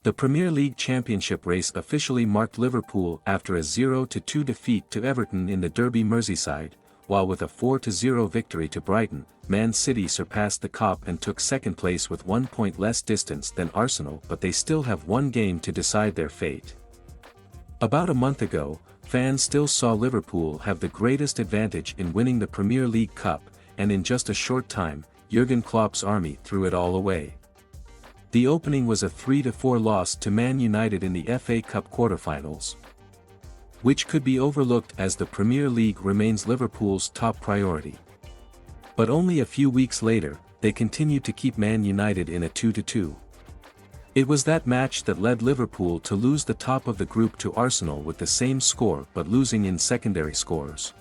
The Premier League Championship race officially marked Liverpool after a 0-2 defeat to Everton in the Derby Merseyside, while with a 4-0 victory to Brighton, Man City surpassed the Kop and took second place with 1 point less distance than Arsenal, but they still have one game to decide their fate. About a month ago, fans still saw Liverpool have the greatest advantage in winning the Premier League Cup, and in just a short time, Jurgen Klopp's army threw it all away. The opening was a 3-4 loss to Man United in the FA Cup quarter-finals, which could be overlooked as the Premier League remains Liverpool's top priority. But only a few weeks later, they continued to keep Man United in a 2-2. It was that match that led Liverpool to lose the top of the group to Arsenal with the same score but losing in secondary scores.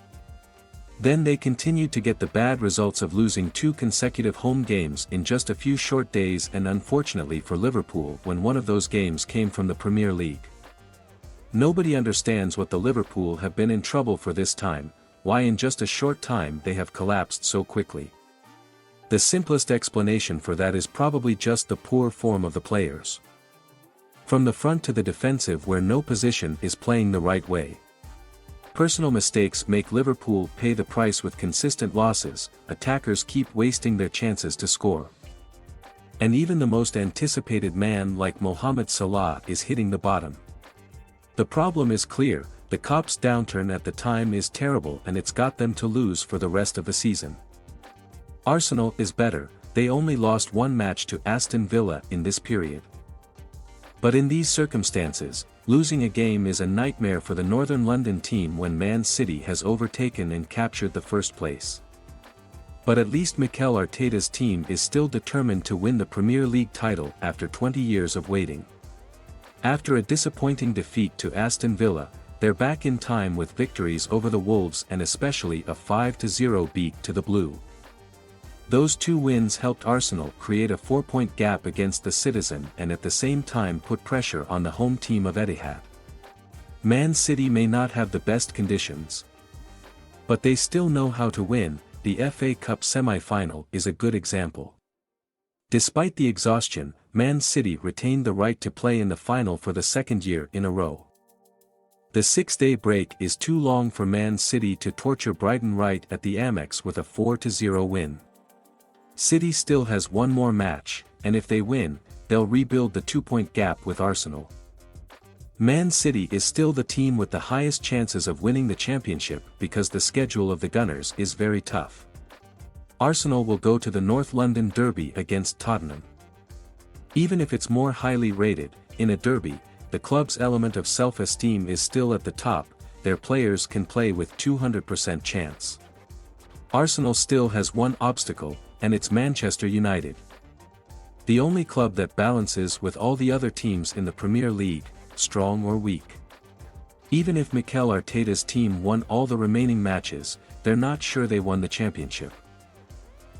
Then they continued to get the bad results of losing 2 consecutive home games in just a few short days, and unfortunately for Liverpool, when one of those games came from the Premier League. Nobody understands what the Liverpool have been in trouble for this time, why in just a short time they have collapsed so quickly. The simplest explanation for that is probably just the poor form of the players. From the front to the defensive, where no position is playing the right way. Personal mistakes make Liverpool pay the price with consistent losses. Attackers keep wasting their chances to score. And even the most anticipated man like Mohamed Salah is hitting the bottom. The problem is clear: the Kop's downturn at the time is terrible, and it's got them to lose for the rest of the season. Arsenal is better. They only lost 1 match to Aston Villa in this period. But in these circumstances, losing a game is a nightmare for the Northern London team when Man City has overtaken and captured the first place. But at least Mikel Arteta's team is still determined to win the Premier League title after 20 years of waiting. After a disappointing defeat to Aston Villa, they're back in time with victories over the Wolves and especially a 5-0 beat to the Blue. Those 2 wins helped Arsenal create a 4-point gap against the Citizen and at the same time put pressure on the home team of Etihad. Man City may not have the best conditions, but they still know how to win. The FA Cup semi-final is a good example. Despite the exhaustion, Man City retained the right to play in the final for the second year in a row. The 6-day break is too long for Man City to torture Brighton right at the Amex with a 4-0 win. City still has one more match, and if they win, they'll rebuild the 2-point gap with Arsenal. Man City is still the team with the highest chances of winning the championship because the schedule of the Gunners is very tough. Arsenal will go to the North London Derby against Tottenham. Even if it's more highly rated, in a derby, the club's element of self-esteem is still at the top. Their players can play with 200% chance. Arsenal still has one obstacle, and it's Manchester United. The only club that balances with all the other teams in the Premier League, strong or weak. Even if Mikel Arteta's team won all the remaining matches, they're not sure they won the championship.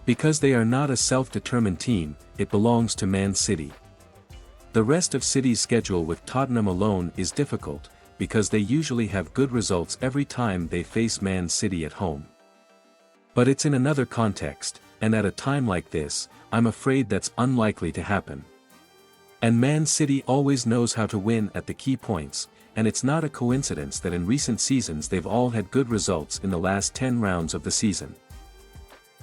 Because they are not a self-determined team, it belongs to Man City. The rest of City's schedule with Tottenham alone is difficult, because they usually have good results every time they face Man City at home. But it's in another context, and at a time like this, I'm afraid that's unlikely to happen. And Man City always knows how to win at the key points, and it's not a coincidence that in recent seasons they've all had good results in the last 10 rounds of the season.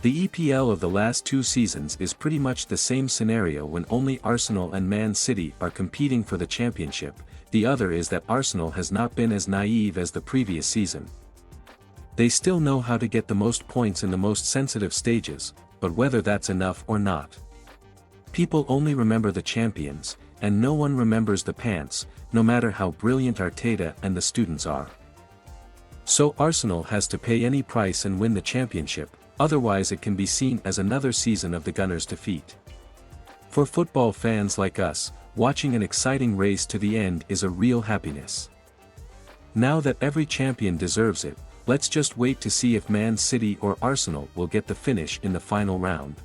The EPL of the last 2 seasons is pretty much the same scenario when only Arsenal and Man City are competing for the championship. The other is that Arsenal has not been as naive as the previous season. They still know how to get the most points in the most sensitive stages, but whether that's enough or not. People only remember the champions, and no one remembers the pants, no matter how brilliant Arteta and the students are. So Arsenal has to pay any price and win the championship, otherwise it can be seen as another season of the Gunners' defeat. For football fans like us, watching an exciting race to the end is a real happiness. Now that every champion deserves it, let's just wait to see if Man City or Arsenal will get the finish in the final round.